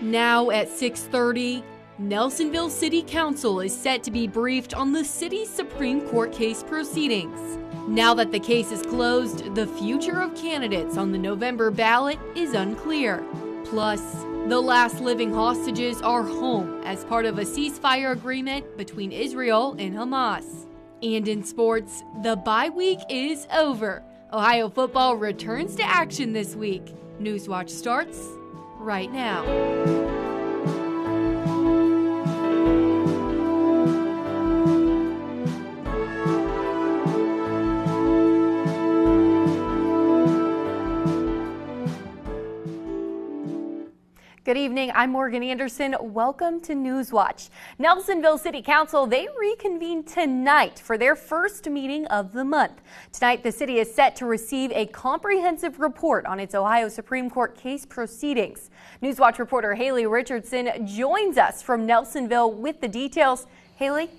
Now at 6:30, Nelsonville City Council is set to be briefed on the city's Supreme Court case proceedings. Now that the case is closed, the future of candidates on the November ballot is unclear. Plus, the last living hostages are home as part of a ceasefire agreement between Israel and Hamas. And in sports, the bye week is over. Ohio football returns to action this week. Newswatch starts right now. Good evening, I'm Morgan Anderson. Welcome to Newswatch. Nelsonville City Council, they reconvene tonight for their first meeting of the month. Tonight, the city is set to receive a comprehensive report on its Ohio Supreme Court case proceedings. Newswatch reporter Haley Richardson joins us from Nelsonville with the details. Haley?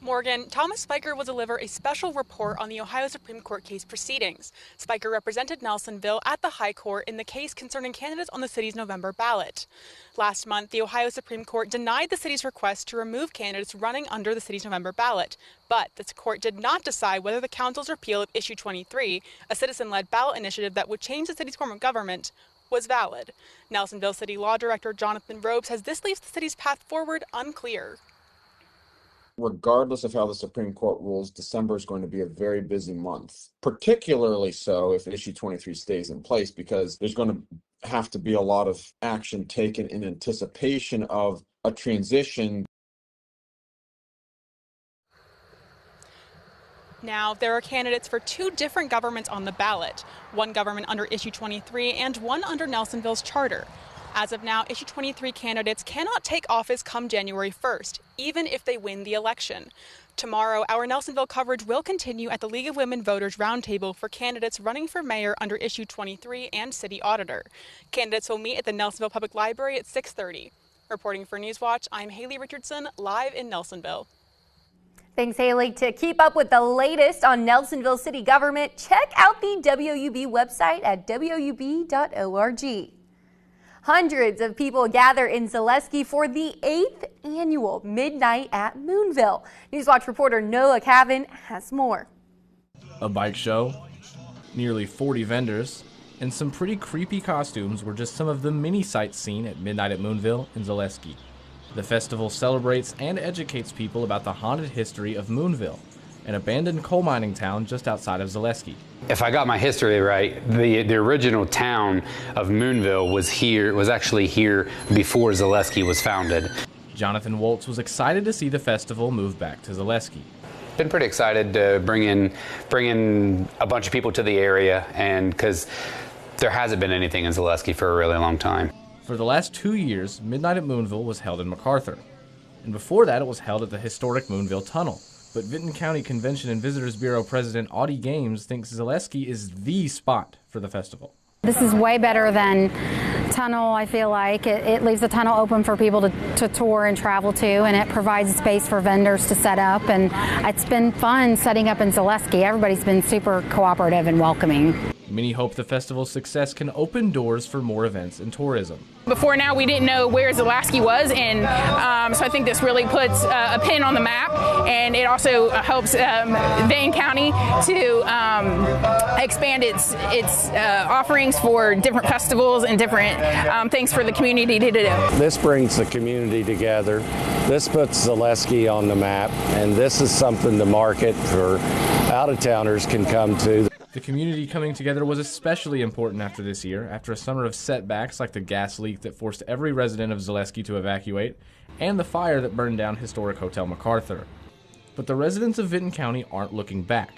Morgan, Thomas Spiker will deliver a special report on the Ohio Supreme Court case proceedings. Spiker represented Nelsonville at the High Court in the case concerning candidates on the city's November ballot. Last month, the Ohio Supreme Court denied the city's request to remove candidates running under the city's November ballot. But the court did not decide whether the council's repeal of Issue 23, a citizen-led ballot initiative that would change the city's form of government, was valid. Nelsonville City Law Director Jonathan Robe says this leaves the city's path forward unclear. Regardless of how the Supreme Court rules, December is going to be a very busy month, particularly so if Issue 23 stays in place, because there's going to have to be a lot of action taken in anticipation of a transition. Now, there are candidates for two different governments on the ballot, one government under Issue 23 and one under Nelsonville's charter. As of now, Issue 23 candidates cannot take office come January 1st, even if they win the election. Tomorrow, our Nelsonville coverage will continue at the League of Women Voters Roundtable for candidates running for mayor under Issue 23 and city auditor. Candidates will meet at the Nelsonville Public Library at 6:30. Reporting for Newswatch, I'm Haley Richardson, live in Nelsonville. Thanks, Haley. To keep up with the latest on Nelsonville city government, check out the WOUB website at woub.org. Hundreds of people gather in Zaleski for the 8th annual Midnight at Moonville. Newswatch reporter Noah Cavan has more. A bike show, nearly 40 vendors, and some pretty creepy costumes were just some of the many sights seen at Midnight at Moonville in Zaleski. The festival celebrates and educates people about the haunted history of Moonville, an abandoned coal mining town just outside of Zaleski. If I got my history right, the original town of Moonville was actually here before Zaleski was founded. Jonathan Woltz was excited to see the festival move back to Zaleski. Been pretty excited to bring in a bunch of people to the area, and because there hasn't been anything in Zaleski for a really long time. For the last 2 years, Midnight at Moonville was held in MacArthur, and before that it was held at the historic Moonville Tunnel. But Vinton County Convention and Visitors Bureau President Audie Games thinks Zaleski is the spot for the festival. This is way better than Tunnel, I feel like. It leaves the tunnel open for people to tour and travel to, and it provides space for vendors to set up. And it's been fun setting up in Zaleski. Everybody's been super cooperative and welcoming. Many hope the festival's success can open doors for more events and tourism. Before now, we didn't know where Zaleski was, and so I think this really puts a pin on the map, and it also helps Dane County to expand its offerings for different festivals and different things for the community to do. This brings the community together. This puts Zaleski on the map, and this is something to market for out-of-towners can come to. The community coming together was especially important after this year, after a summer of setbacks like the gas leak that forced every resident of Zaleski to evacuate, and the fire that burned down historic Hotel MacArthur. But the residents of Vinton County aren't looking back.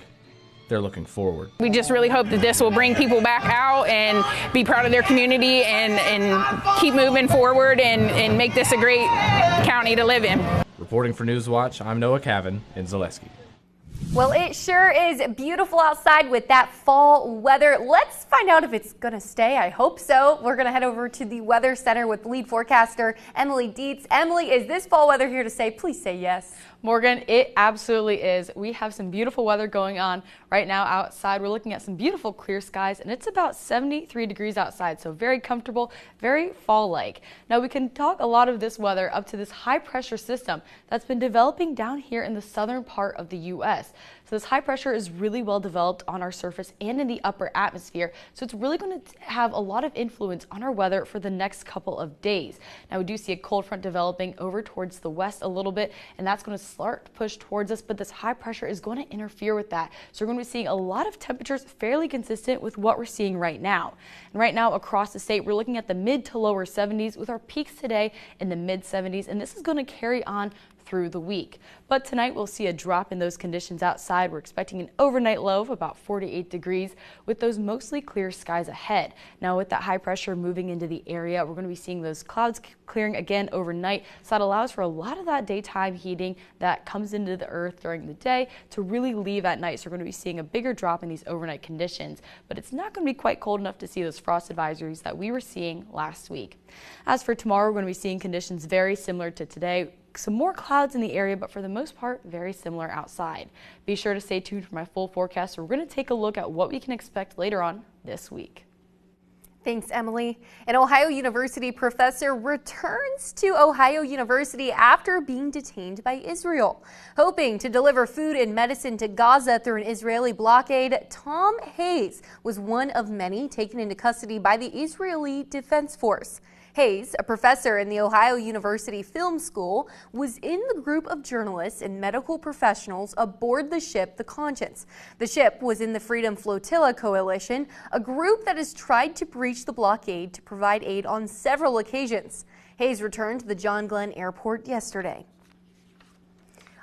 They're looking forward. We just really hope that this will bring people back out and be proud of their community and keep moving forward and make this a great county to live in. Reporting for Newswatch, I'm Noah Cavan in Zaleski. Well, it sure is beautiful outside with that fall weather. Let's find out if it's going to stay. I hope so. We're going to head over to the Weather Center with lead forecaster Emily Dietz. Emily, is this fall weather here to stay? Please say yes. Morgan, it absolutely is. We have some beautiful weather going on right now outside. We're looking at some beautiful clear skies, and it's about 73 degrees outside, so very comfortable, very fall-like. Now, we can talk a lot of this weather up to this high-pressure system that's been developing down here in the southern part of the U.S. So this high pressure is really well developed on our surface and in the upper atmosphere, so it's really going to have a lot of influence on our weather for the next couple of days. Now, we do see a cold front developing over towards the west a little bit, and that's going to start to push towards us, but this high pressure is going to interfere with that. So we're going to be seeing a lot of temperatures fairly consistent with what we're seeing right now. And right now across the state, we're looking at the mid to lower 70s with our peaks today in the mid 70s, and this is going to carry on through the week. But tonight we'll see a drop in those conditions outside. We're expecting an overnight low of about 48 degrees with those mostly clear skies ahead. Now, with that high pressure moving into the area, we're going to be seeing those clouds clearing again overnight. So that allows for a lot of that daytime heating that comes into the earth during the day to really leave at night. So we're going to be seeing a bigger drop in these overnight conditions, but it's not going to be quite cold enough to see those frost advisories that we were seeing last week. As for tomorrow, we're going to be seeing conditions very similar to today. Some more clouds in the area, but for the most part, very similar outside. Be sure to stay tuned for my full forecast. We're going to take a look at what we can expect later on this week. Thanks, Emily. An Ohio University professor returns to Ohio University after being detained by Israel. Hoping to deliver food and medicine to Gaza through an Israeli blockade, Tom Hayes was one of many taken into custody by the Israeli Defense Force. Hayes, a professor in the Ohio University Film School, was in the group of journalists and medical professionals aboard the ship The Conscience. The ship was in the Freedom Flotilla Coalition, a group that has tried to breach the blockade to provide aid on several occasions. Hayes returned to the John Glenn Airport yesterday.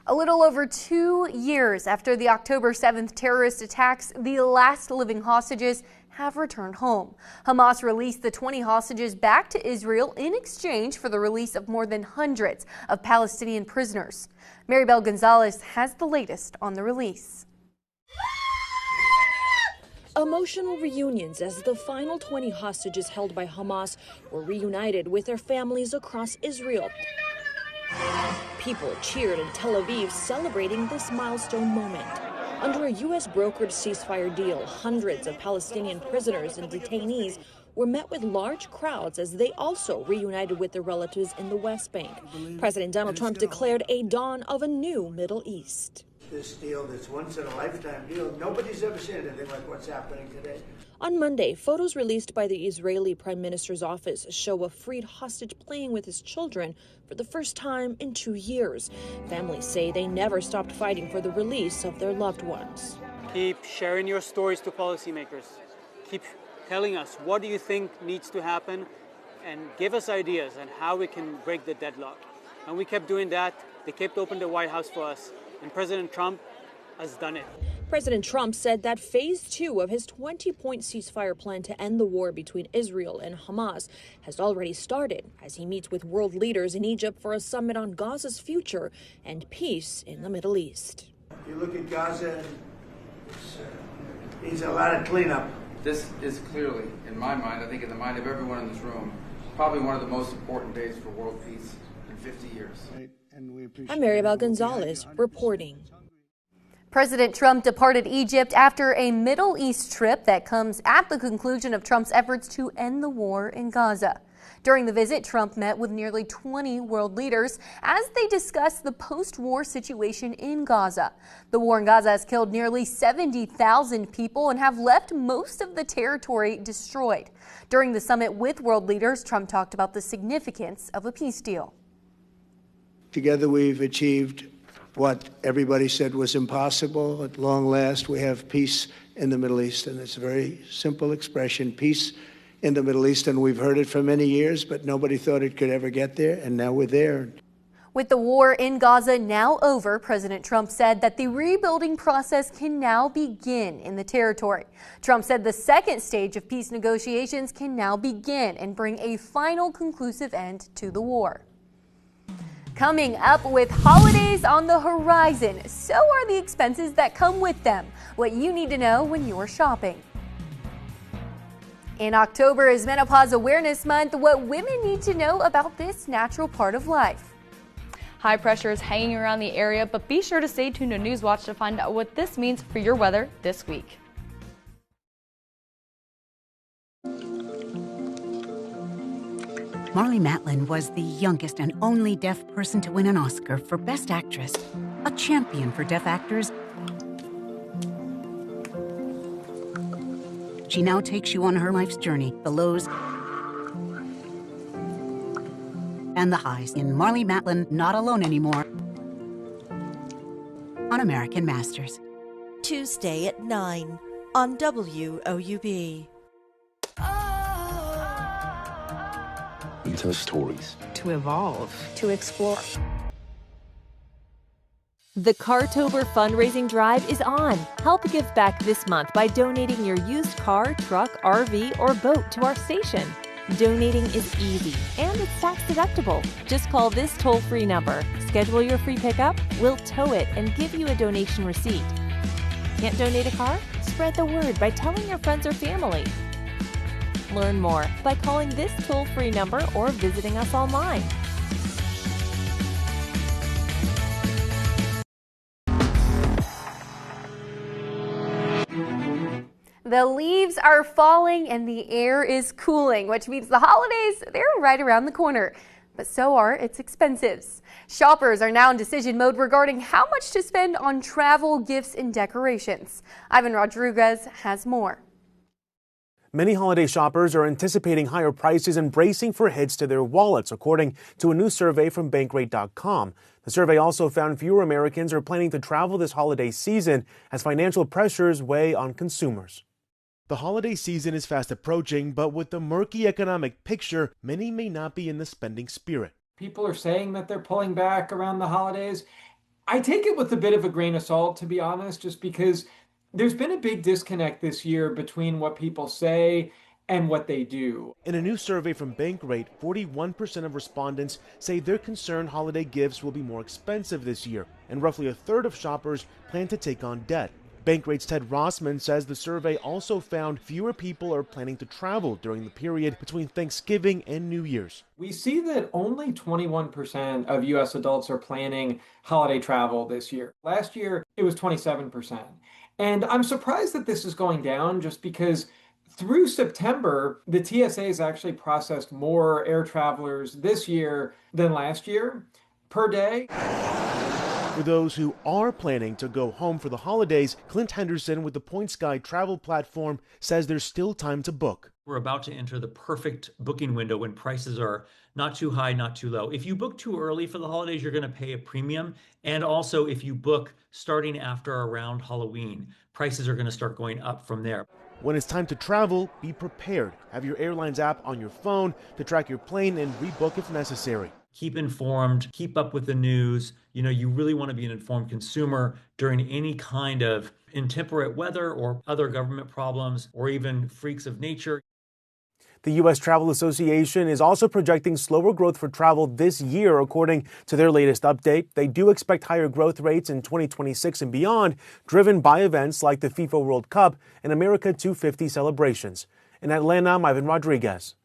A little over 2 years after the October 7th terrorist attacks, the last living hostages have returned home. Hamas released the 20 hostages back to Israel in exchange for the release of more than hundreds of Palestinian prisoners. Maribel Gonzalez has the latest on the release. Emotional reunions as the final 20 hostages held by Hamas were reunited with their families across Israel. People cheered in Tel Aviv celebrating this milestone moment. Under a U.S.-brokered ceasefire deal, hundreds of Palestinian prisoners and detainees were met with large crowds as they also reunited with their relatives in the West Bank. President Donald Trump declared a dawn of a new Middle East. This deal, this once-in-a-lifetime deal, nobody's ever seen anything like what's happening today. On Monday, photos released by the Israeli Prime Minister's office show a freed hostage playing with his children for the first time in 2 years. Families say they never stopped fighting for the release of their loved ones. Keep sharing your stories to policymakers. Keep telling us what do you think needs to happen and give us ideas on how we can break the deadlock. And we kept doing that. They kept open the White House for us. And President Trump has done it. President Trump said that phase 2 of his 20-point ceasefire plan to end the war between Israel and Hamas has already started as he meets with world leaders in Egypt for a summit on Gaza's future and peace in the Middle East. You look at Gaza, and it needs a lot of cleanup. This is clearly, in my mind, I think in the mind of everyone in this room, probably one of the most important days for world peace in 50 years. I'm Maribel Gonzalez reporting. President Trump departed Egypt after a Middle East trip that comes at the conclusion of Trump's efforts to end the war in Gaza. During the visit, Trump met with nearly 20 world leaders as they discussed the post-war situation in Gaza. The war in Gaza has killed nearly 70,000 people and have left most of the territory destroyed. During the summit with world leaders, Trump talked about the significance of a peace deal. Together we've achieved what everybody said was impossible. At long last, we have peace in the Middle East, and it's a very simple expression, peace in the Middle East, and we've heard it for many years, but nobody thought it could ever get there, and now we're there. With the war in Gaza now over, President Trump said that the rebuilding process can now begin in the territory. Trump said the second stage of peace negotiations can now begin and bring a final conclusive end to the war. Coming up, with holidays on the horizon, so are the expenses that come with them. What you need to know when you're shopping. In October is Menopause Awareness Month. What women need to know about this natural part of life. High pressure is hanging around the area, but be sure to stay tuned to Newswatch to find out what this means for your weather this week. Marlee Matlin was the youngest and only deaf person to win an Oscar for Best Actress, a champion for deaf actors. She now takes you on her life's journey, the lows and the highs, in Marlee Matlin, Not Alone Anymore, on American Masters. Tuesday at 9 on WOUB. You tell stories. To evolve. To explore. The Cartober fundraising drive is on. Help give back this month by donating your used car, truck, RV, or boat to our station. Donating is easy and it's tax deductible. Just call this toll-free number. Schedule your free pickup, we'll tow it and give you a donation receipt. Can't donate a car? Spread the word by telling your friends or family. Learn more by calling this toll-free number or visiting us online. The leaves are falling and the air is cooling, which means the holidays, they're right around the corner. But so are its expenses. Shoppers are now in decision mode regarding how much to spend on travel, gifts, and decorations. Ivan Rodriguez has more. Many holiday shoppers are anticipating higher prices and bracing for hits to their wallets, according to a new survey from Bankrate.com. The survey also found fewer Americans are planning to travel this holiday season as financial pressures weigh on consumers. The holiday season is fast approaching, but with the murky economic picture, many may not be in the spending spirit. People are saying that they're pulling back around the holidays. I take it with a bit of a grain of salt, to be honest, just because there's been a big disconnect this year between what people say and what they do. In a new survey from Bankrate, 41% of respondents say they're concerned holiday gifts will be more expensive this year, and roughly a third of shoppers plan to take on debt. Bankrate's Ted Rossman says the survey also found fewer people are planning to travel during the period between Thanksgiving and New Year's. We see that only 21% of U.S. adults are planning holiday travel this year. Last year, it was 27%. And I'm surprised that this is going down just because through September, the TSA has actually processed more air travelers this year than last year per day. For those who are planning to go home for the holidays, Clint Henderson with the Point Sky travel platform says there's still time to book. We're about to enter the perfect booking window when prices are not too high, not too low. If you book too early for the holidays, you're going to pay a premium. And also, if you book starting after around Halloween, prices are going to start going up from there. When it's time to travel, be prepared. Have your airline's app on your phone to track your plane and rebook if necessary. Keep informed, keep up with the news. You know, you really want to be an informed consumer during any kind of intemperate weather or other government problems or even freaks of nature. The U.S. Travel Association is also projecting slower growth for travel this year, according to their latest update. They do expect higher growth rates in 2026 and beyond, driven by events like the FIFA World Cup and America 250 celebrations. In Atlanta, I'm Ivan Rodriguez.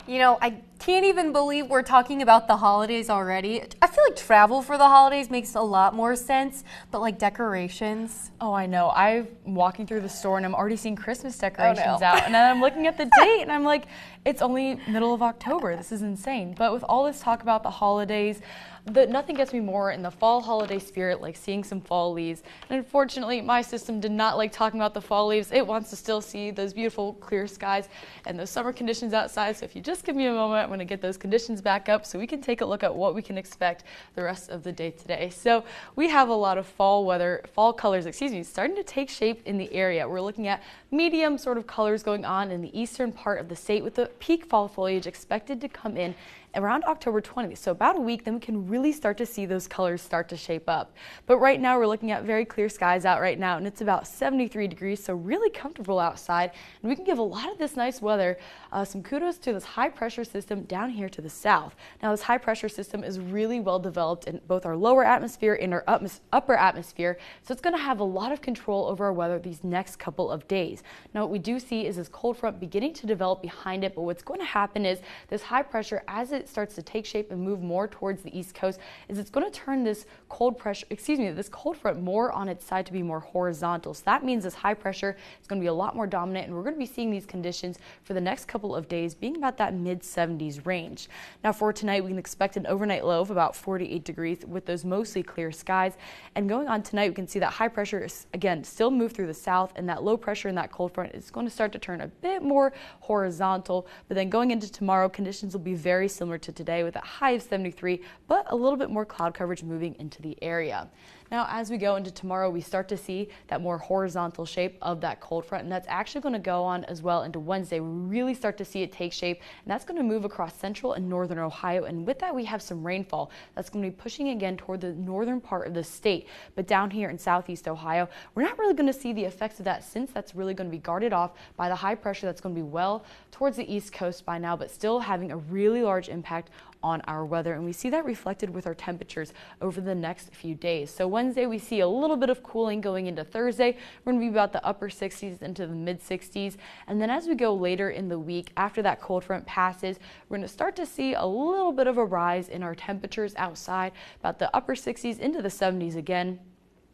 You know, I can't even believe we're talking about the holidays already. I feel like travel for the holidays makes a lot more sense, but like decorations. Oh, I know. I'm walking through the store and I'm already seeing Christmas decorations out. And then I'm looking at the date and I'm like, it's only middle of October. This is insane. But with all this talk about the holidays, nothing gets me more in the fall holiday spirit, like seeing some fall leaves. And unfortunately, my system did not like talking about the fall leaves. It wants to still see those beautiful clear skies and those summer conditions outside. So if you just give me a moment, I'm going to get those conditions back up so we can take a look at what we can expect the rest of the day today. So we have a lot of fall colors, starting to take shape in the area. We're looking at medium sort of colors going on in the eastern part of the state with the peak fall foliage expected to come in around October 20th. So about a week, then we can really start to see those colors start to shape up. But right now we're looking at very clear skies out right now, and it's about 73 degrees, so really comfortable outside. And we can give a lot of this nice weather some kudos to this high pressure system down here to the south. Now this high pressure system is really well developed in both our lower atmosphere and our upper atmosphere, so it's going to have a lot of control over our weather these next couple of days. Now what we do see is this cold front beginning to develop behind it, but what's going to happen is this high pressure, as it starts to take shape and move more towards the east coast, is it's going to turn this cold front more on its side to be more horizontal. So that means this high pressure is going to be a lot more dominant, and we're going to be seeing these conditions for the next couple of days being about that mid-70s range. Now for tonight, we can expect an overnight low of about 48 degrees with those mostly clear skies. And going on tonight, we can see that high pressure is again still move through the south, and that low pressure in that cold front is going to start to turn a bit more horizontal. But then going into tomorrow, conditions will be very similar to today with a high of 73, but a little bit more cloud coverage moving into the area. Now, as we go into tomorrow, we start to see that more horizontal shape of that cold front, and that's actually going to go on as well into Wednesday. We really start to see it take shape, and that's going to move across central and northern Ohio. And with that, we have some rainfall that's going to be pushing again toward the northern part of the state. But down here in southeast Ohio, we're not really going to see the effects of that, since that's really going to be guarded off by the high pressure that's going to be well towards the east coast by now, but still having a really large impact on our weather. And we see that reflected with our temperatures over the next few days. So Wednesday, we see a little bit of cooling going into Thursday. We're going to be about the upper 60s into the mid 60s. And then as we go later in the week, after that cold front passes, we're going to start to see a little bit of a rise in our temperatures outside, about the upper 60s into the 70s again.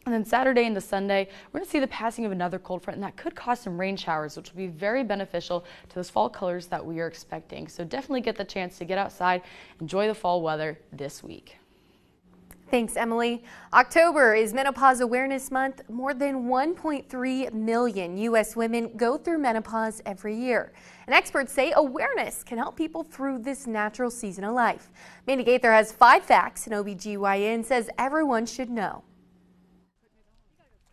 And then Saturday into Sunday, we're going to see the passing of another cold front, and that could cause some rain showers, which will be very beneficial to those fall colors that we are expecting. So definitely get the chance to get outside, enjoy the fall weather this week. Thanks, Emily. October is Menopause Awareness Month. More than 1.3 million U.S. women go through menopause every year. And experts say awareness can help people through this natural season of life. Mandy Gaither has 5 facts an OBGYN says everyone should know.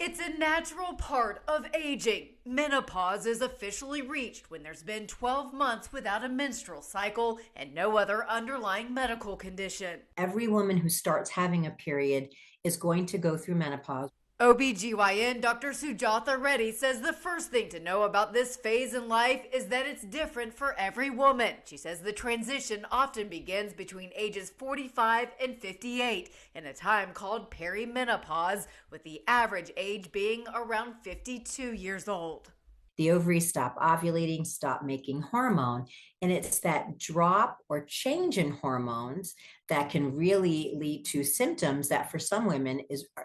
It's a natural part of aging. Menopause is officially reached when there's been 12 months without a menstrual cycle and no other underlying medical condition. Every woman who starts having a period is going to go through menopause. OBGYN Dr. Sujatha Reddy says the first thing to know about this phase in life is that it's different for every woman. She says the transition often begins between ages 45 and 58 in a time called perimenopause, with the average age being around 52 years old. The ovaries stop ovulating, stop making hormone, and it's that drop or change in hormones that can really lead to symptoms that for some women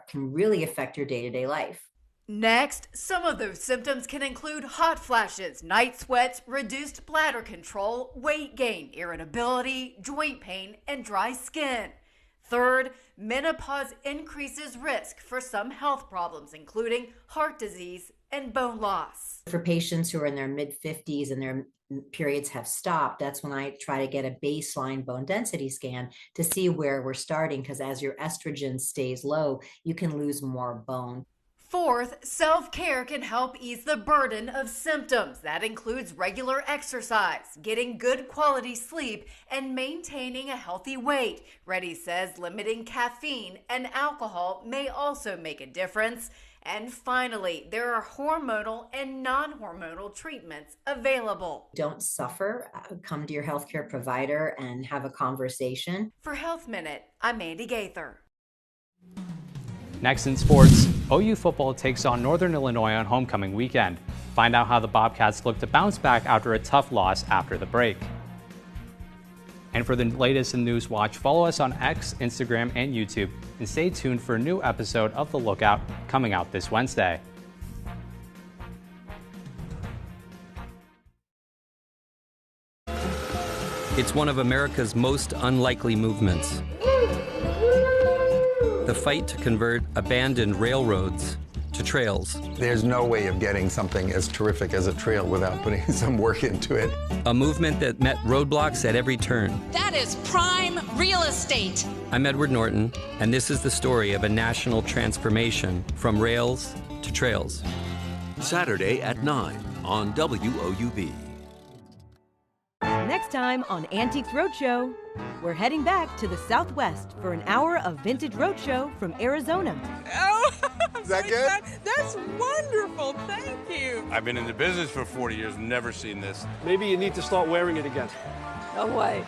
can really affect your day-to-day life. Next, some of those symptoms can include hot flashes, night sweats, reduced bladder control, weight gain, irritability, joint pain, and dry skin. Third, menopause increases risk for some health problems, including heart disease and bone loss. For patients who are in their mid-50s and their periods have stopped, that's when I try to get a baseline bone density scan to see where we're starting, because as your estrogen stays low, you can lose more bone. Fourth, self-care can help ease the burden of symptoms. That includes regular exercise, getting good quality sleep, and maintaining a healthy weight. Reddy says limiting caffeine and alcohol may also make a difference. And finally, there are hormonal and non-hormonal treatments available. Don't suffer. Come to your healthcare provider and have a conversation. For Health Minute, I'm Mandy Gaither. Next in sports, OU football takes on Northern Illinois on homecoming weekend. Find out how the Bobcats look to bounce back after a tough loss after the break. And for the latest in Newswatch, follow us on X, Instagram, and YouTube, and stay tuned for a new episode of The Lookout coming out this Wednesday. It's one of America's most unlikely movements. The fight to convert abandoned railroads to trails. There's no way of getting something as terrific as a trail without putting some work into it. A movement that met roadblocks at every turn. That is prime real estate. I'm Edward Norton, and this is the story of a national transformation from rails to trails. Saturday at 9 on WOUB. Next Next time on Antiques Roadshow, we're heading back to the Southwest for an hour of vintage roadshow from Arizona. Oh, is that good? That's wonderful. Thank you. I've been in the business for 40 years, never seen this. Maybe you need to start wearing it again. No way.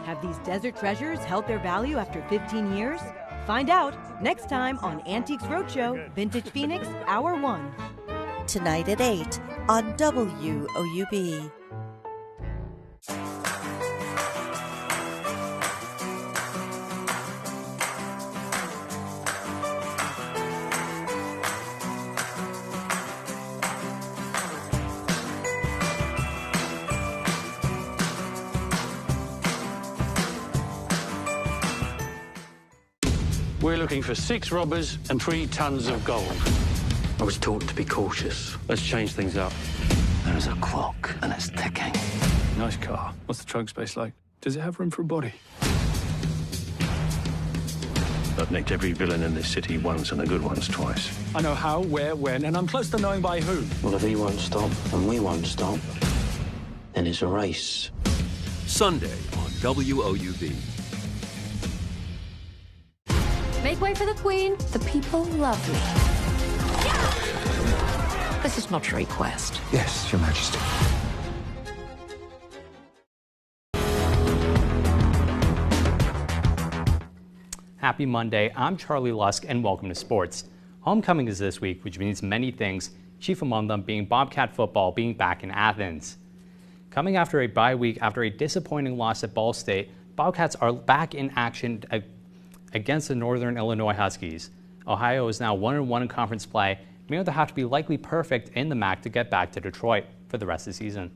Have these desert treasures held their value after 15 years? Find out next time on Antiques Roadshow, Vintage Phoenix, Hour 1. Tonight at 8 on WOUB. We're looking for 6 robbers and 3 tons of gold. I was taught to be cautious. Let's change things up. There's a clock, and it's ticking. Nice car. What's the trunk space like? Does it have room for a body? I've nicked every villain in this city once and the good ones twice. I know how, where, when, and I'm close to knowing by who. Well, if he won't stop and we won't stop, then it's a race. Sunday on WOUB. Make way for the Queen. The people love me. This is not a request. Yes, Your Majesty. Happy Monday. I'm Charlie Lusk, and welcome to sports. Homecoming is this week, which means many things, chief among them being Bobcat football being back in Athens. Coming after a bye week after a disappointing loss at Ball State, Bobcats are back in action against the Northern Illinois Huskies. Ohio is now 1-1 in conference play, meaning they'll have to be likely perfect in the MAC to get back to Detroit for the rest of the season.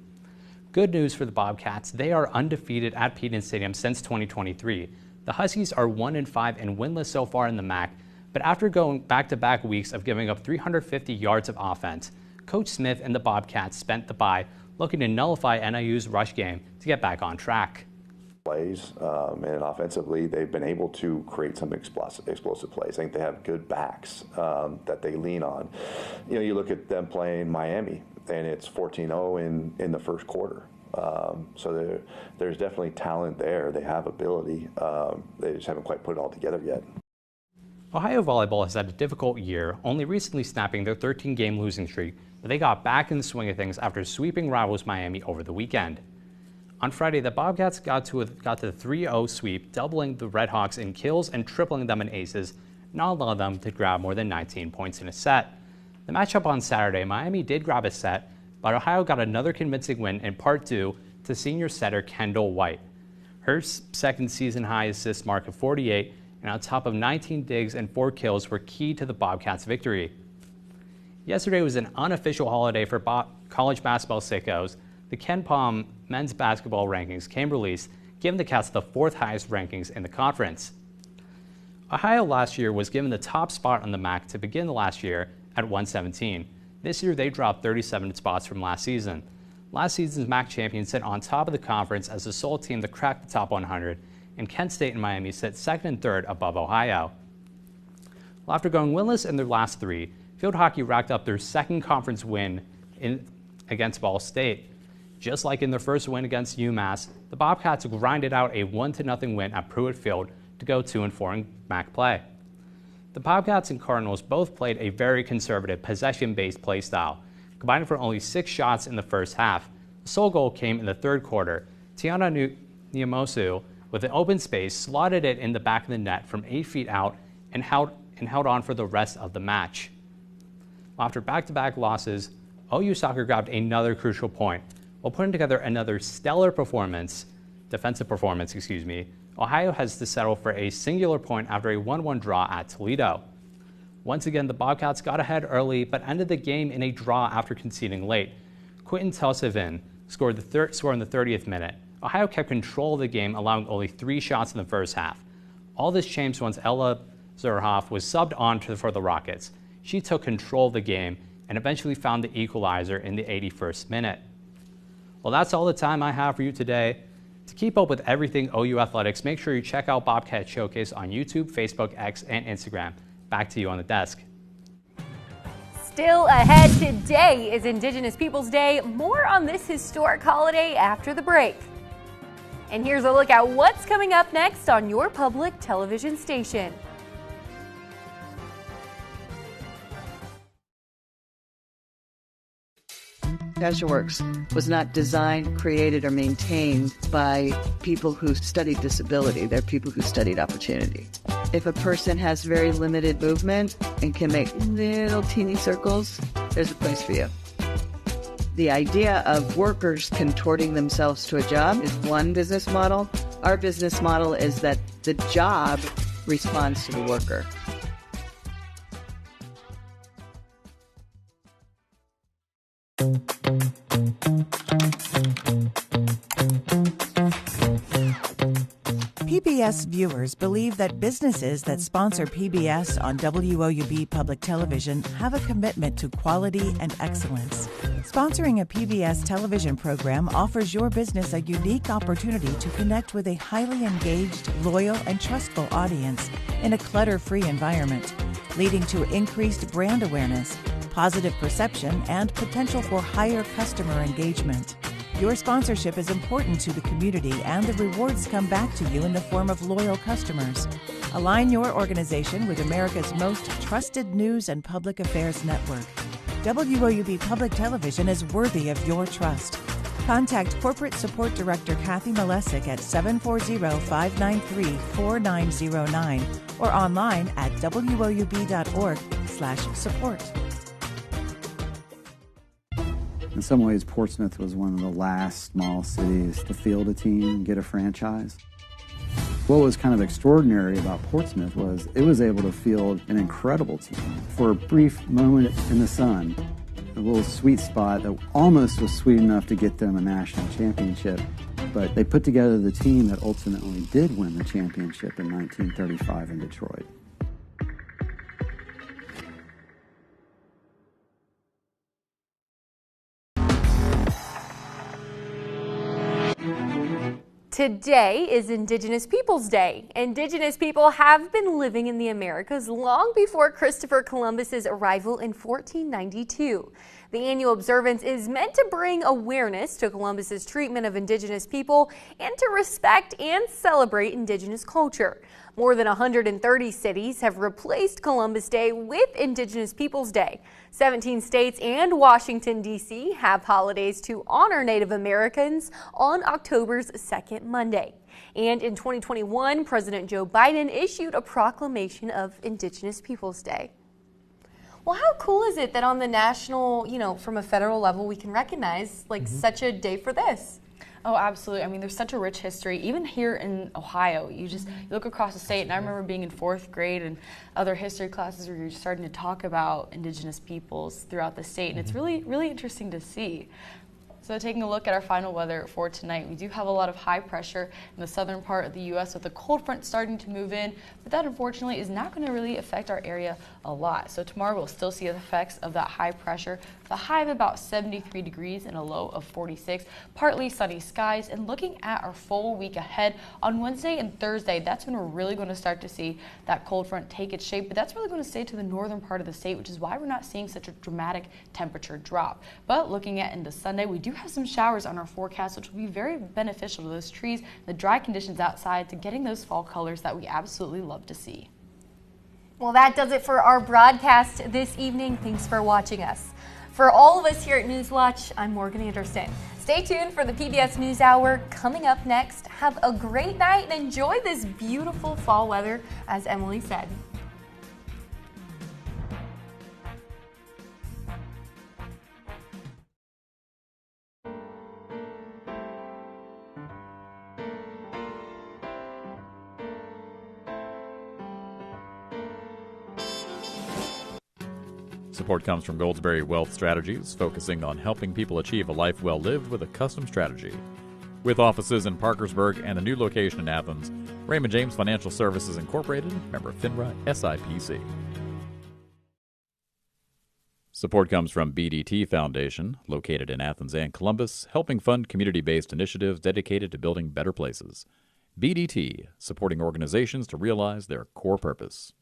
Good news for the Bobcats, they are undefeated at Peden Stadium since 2023. The Huskies are 1-5 and winless so far in the MAC, but after going back-to-back weeks of giving up 350 yards of offense, Coach Smith and the Bobcats spent the bye looking to nullify NIU's rush game to get back on track. Plays and offensively, they've been able to create some explosive plays. I think they have good backs that they lean on. You know, you look at them playing Miami, and it's 14-0 in the first quarter. So there's definitely talent there. They have ability. They just haven't quite put it all together yet. Ohio volleyball has had a difficult year, only recently snapping their 13-game losing streak, but they got back in the swing of things after sweeping rivals Miami over the weekend. On Friday, the Bobcats got to the 3-0 sweep, doubling the Redhawks in kills and tripling them in aces, not allowing them to grab more than 19 points in a set. The matchup on Saturday, Miami did grab a set, but Ohio got another convincing win in part due to senior setter Kendall White. Her second season high assist mark of 48 and on top of 19 digs and 4 kills were key to the Bobcats' victory. Yesterday was an unofficial holiday for college basketball sickos. The Ken Pom men's basketball rankings came released, giving the Cats the 4th highest rankings in the conference. Ohio last year was given the top spot on the MAC to begin the last year at 117. This year they dropped 37 spots from last season. Last season's MAC champions sit on top of the conference as the sole team that cracked the top 100, and Kent State and Miami sit 2nd and 3rd above Ohio. Well, after going winless in their last 3, field hockey racked up their 2nd conference win against Ball State. Just like in their first win against UMass, the Bobcats grinded out a 1-0 win at Pruitt Field to go 2-4 in MAC play. The Bobcats and Cardinals both played a very conservative possession-based play style, combining for only 6 shots in the first half. The sole goal came in the 3rd quarter. Tiana Niamosu, with an open space, slotted it in the back of the net from 8 feet out and held on for the rest of the match. After back-to-back losses, OU Soccer grabbed another crucial point. While putting together another stellar defensive performance, Ohio has to settle for a singular point after a 1-1 draw at Toledo. Once again, the Bobcats got ahead early, but ended the game in a draw after conceding late. Quentin Telsevin scored in the 30th minute. Ohio kept control of the game, allowing only 3 shots in the first half. All this changed once Ella Zerhoff was subbed on for the Rockets. She took control of the game and eventually found the equalizer in the 81st minute. Well, that's all the time I have for you today. To keep up with everything OU Athletics, make sure you check out Bobcat Showcase on YouTube, Facebook, X, and Instagram. Back to you on the desk. Still ahead, today is Indigenous Peoples Day. More on this historic holiday after the break. And here's a look at what's coming up next on your public television station. CasualWorks was not designed, created, or maintained by people who studied disability. They're people who studied opportunity. If a person has very limited movement and can make little teeny circles, there's a place for you. The idea of workers contorting themselves to a job is one business model. Our business model is that the job responds to the worker. PBS viewers believe that businesses that sponsor PBS on WOUB Public Television have a commitment to quality and excellence. Sponsoring a PBS television program offers your business a unique opportunity to connect with a highly engaged, loyal, and trustful audience in a clutter-free environment, leading to increased brand awareness, positive perception, and potential for higher customer engagement. Your sponsorship is important to the community, and the rewards come back to you in the form of loyal customers. Align your organization with America's most trusted news and public affairs network. WOUB Public Television is worthy of your trust. Contact Corporate Support Director Kathy Malesic at 740-593-4909 or online at woub.org/support. In some ways, Portsmouth was one of the last small cities to field a team and get a franchise. What was kind of extraordinary about Portsmouth was it was able to field an incredible team. For a brief moment in the sun, a little sweet spot that almost was sweet enough to get them a national championship, but they put together the team that ultimately did win the championship in 1935 in Detroit. Today is Indigenous Peoples Day. Indigenous people have been living in the Americas long before Christopher Columbus's arrival in 1492. The annual observance is meant to bring awareness to Columbus's treatment of Indigenous people and to respect and celebrate Indigenous culture. More than 130 cities have replaced Columbus Day with Indigenous Peoples Day. 17 states and Washington, D.C. have holidays to honor Native Americans on October's second Monday. And in 2021, President Joe Biden issued a proclamation of Indigenous Peoples Day. Well, how cool is it that on the national, from a federal level, we can recognize such a day for this? Oh, absolutely. I mean, there's such a rich history. Even here in Ohio, you look across the state, and I remember being in 4th grade and other history classes where you're starting to talk about Indigenous peoples throughout the state, and it's really, really interesting to see. So taking a look at our final weather for tonight, we do have a lot of high pressure in the southern part of the U.S. with the cold front starting to move in, but that unfortunately is not going to really affect our area a lot. So tomorrow we'll still see the effects of that high pressure, with a high of about 73 degrees and a low of 46, partly sunny skies. And looking at our full week ahead, on Wednesday and Thursday, that's when we're really going to start to see that cold front take its shape, but that's really going to stay to the northern part of the state, which is why we're not seeing such a dramatic temperature drop. But looking at into Sunday, we do have some showers on our forecast, which will be very beneficial to those trees, the dry conditions outside, to getting those fall colors that we absolutely love to see. Well, that does it for our broadcast this evening. Thanks for watching us. For all of us here at Newswatch, I'm Morgan Anderson. Stay tuned for the PBS NewsHour coming up next. Have a great night and enjoy this beautiful fall weather, as Emily said. Support comes from Goldsberry Wealth Strategies, focusing on helping people achieve a life well lived with a custom strategy. With offices in Parkersburg and a new location in Athens, Raymond James Financial Services Incorporated, member FINRA SIPC. Support comes from BDT Foundation, located in Athens and Columbus, helping fund community-based initiatives dedicated to building better places. BDT, supporting organizations to realize their core purpose.